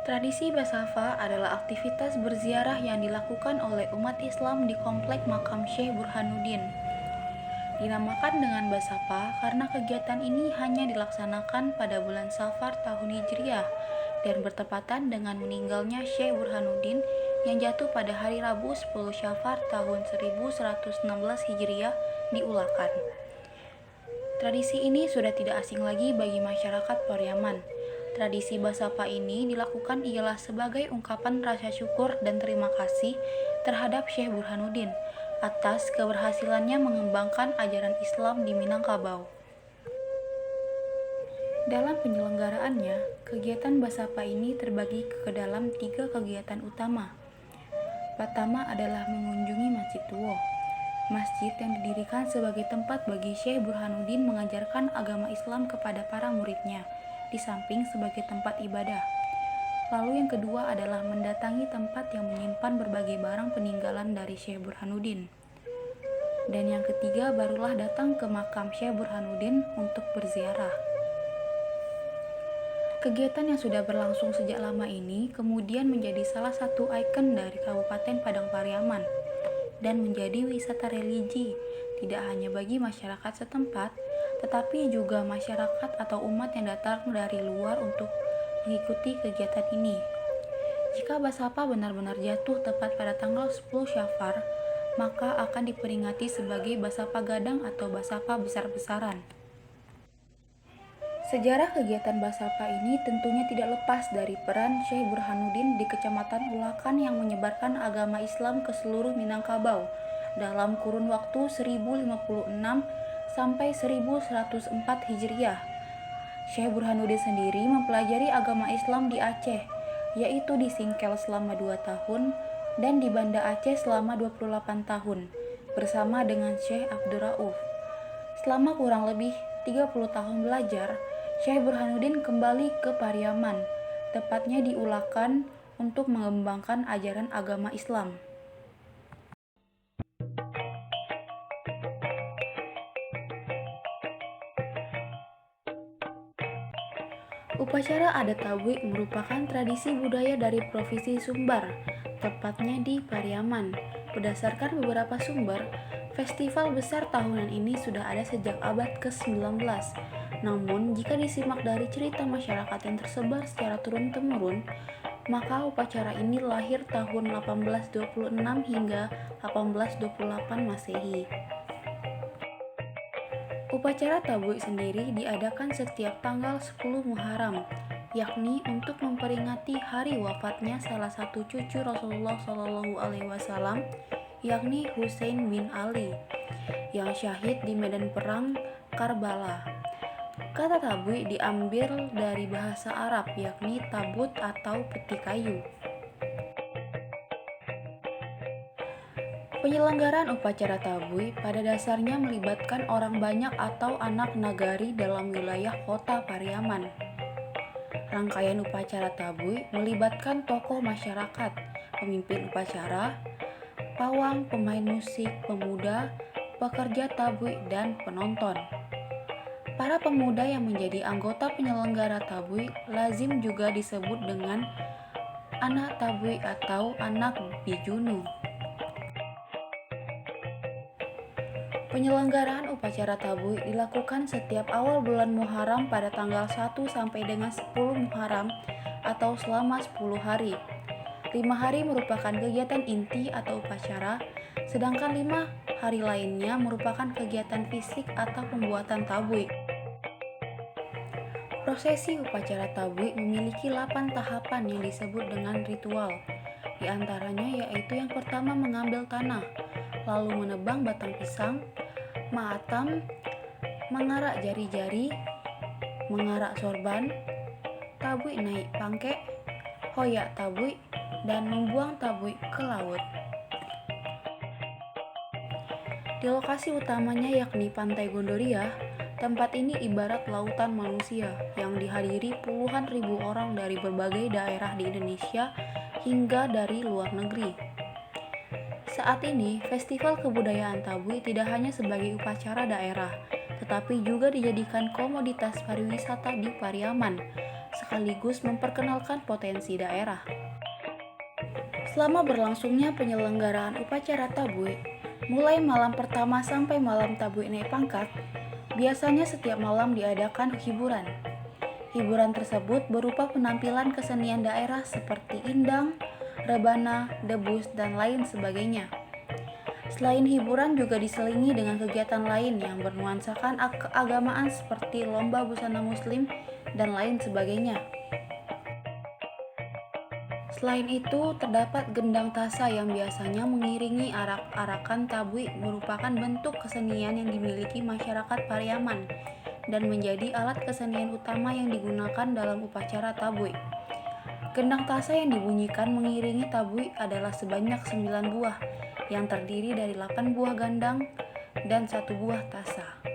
Tradisi Basafa adalah aktivitas berziarah yang dilakukan oleh umat Islam di komplek makam Syekh Burhanuddin. Dinamakan dengan Basafa karena kegiatan ini hanya dilaksanakan pada bulan Safar tahun Hijriah dan bertepatan dengan meninggalnya Syekh Burhanuddin yang jatuh pada hari Rabu 10 Syafar tahun 1116 Hijriah di Ulakan. Tradisi ini sudah tidak asing lagi bagi masyarakat Pariaman. Tradisi Basapa ini dilakukan ialah sebagai ungkapan rasa syukur dan terima kasih terhadap Syekh Burhanuddin atas keberhasilannya mengembangkan ajaran Islam di Minangkabau. Dalam penyelenggaraannya, kegiatan Basapa ini terbagi ke dalam 3 kegiatan utama. Pertama adalah mengunjungi Masjid Tuwo. Masjid yang didirikan sebagai tempat bagi Syekh Burhanuddin mengajarkan agama Islam kepada para muridnya, di samping sebagai tempat ibadah. Lalu yang kedua adalah mendatangi tempat yang menyimpan berbagai barang peninggalan dari Syekh Burhanuddin. Dan yang ketiga barulah datang ke makam Syekh Burhanuddin untuk berziarah. Kegiatan yang sudah berlangsung sejak lama ini kemudian menjadi salah satu ikon dari Kabupaten Padang Pariaman dan menjadi wisata religi tidak hanya bagi masyarakat setempat, tetapi juga masyarakat atau umat yang datang dari luar untuk mengikuti kegiatan ini. Jika Basapa benar-benar jatuh tepat pada tanggal 10 Syafar, maka akan diperingati sebagai Basapa Gadang atau Basapa besar-besaran. Sejarah kegiatan Basapa ini tentunya tidak lepas dari peran Syekh Burhanuddin di Kecamatan Ulakan yang menyebarkan agama Islam ke seluruh Minangkabau dalam kurun waktu 1056 sampai 1104 Hijriah. Syekh Burhanuddin sendiri mempelajari agama Islam di Aceh, yaitu di Singkel selama 2 tahun dan di Banda Aceh selama 28 tahun, bersama dengan Syekh Abdurrauf. Selama kurang lebih 30 tahun belajar, Syekh Burhanuddin kembali ke Pariaman, tepatnya di Ulakan, untuk mengembangkan ajaran agama Islam. Upacara adat Tabui merupakan tradisi budaya dari Provinsi Sumbar, tepatnya di Pariaman. Berdasarkan beberapa sumber, festival besar tahunan ini sudah ada sejak abad ke-19. Namun, jika disimak dari cerita masyarakat yang tersebar secara turun-temurun, maka upacara ini lahir tahun 1826 hingga 1828 Masehi. Upacara Tabui sendiri diadakan setiap tanggal 10 Muharram, yakni untuk memperingati hari wafatnya salah satu cucu Rasulullah SAW, yakni Husain bin Ali, yang syahid di medan perang Karbala. Kata tabui diambil dari bahasa Arab, yakni tabut atau peti kayu. Penyelenggaraan upacara tabui pada dasarnya melibatkan orang banyak atau anak nagari dalam wilayah kota Pariaman. Rangkaian upacara tabui melibatkan tokoh masyarakat, pemimpin upacara, pawang, pemain musik, pemuda, pekerja tabui, dan penonton. Para pemuda yang menjadi anggota penyelenggara tabui lazim juga disebut dengan anak tabui atau anak bijunu. Penyelenggaraan upacara tabui dilakukan setiap awal bulan Muharram pada tanggal 1 sampai dengan 10 Muharram atau selama 10 hari. 5 hari merupakan kegiatan inti atau upacara, sedangkan 5 hari lainnya merupakan kegiatan fisik atau pembuatan tabui. Prosesi upacara tabui memiliki 8 tahapan yang disebut dengan ritual. Di antaranya yaitu yang pertama mengambil tanah, lalu menebang batang pisang, maatam, mengarak jari-jari, mengarak sorban, tabui naik pangkek, hoyak tabui, dan membuang tabui ke laut. Di lokasi utamanya yakni Pantai Gondoria, tempat ini ibarat lautan manusia yang dihadiri puluhan ribu orang dari berbagai daerah di Indonesia hingga dari luar negeri. Saat ini, Festival Kebudayaan Tabui tidak hanya sebagai upacara daerah, tetapi juga dijadikan komoditas pariwisata di Pariaman, sekaligus memperkenalkan potensi daerah. Selama berlangsungnya penyelenggaraan upacara Tabue, mulai malam pertama sampai malam Tabue naik pangkat, biasanya setiap malam diadakan hiburan. Hiburan tersebut berupa penampilan kesenian daerah seperti indang, rebana, debus, dan lain sebagainya. Selain hiburan juga diselingi dengan kegiatan lain yang bernuansakan keagamaan seperti lomba busana muslim dan lain sebagainya. Selain itu, terdapat gendang tasa yang biasanya mengiringi arak-arakan Tabui merupakan bentuk kesenian yang dimiliki masyarakat Pariaman dan menjadi alat kesenian utama yang digunakan dalam upacara Tabui. Gendang tasa yang dibunyikan mengiringi Tabui adalah sebanyak 9 buah yang terdiri dari 8 buah gandang dan 1 buah tasa.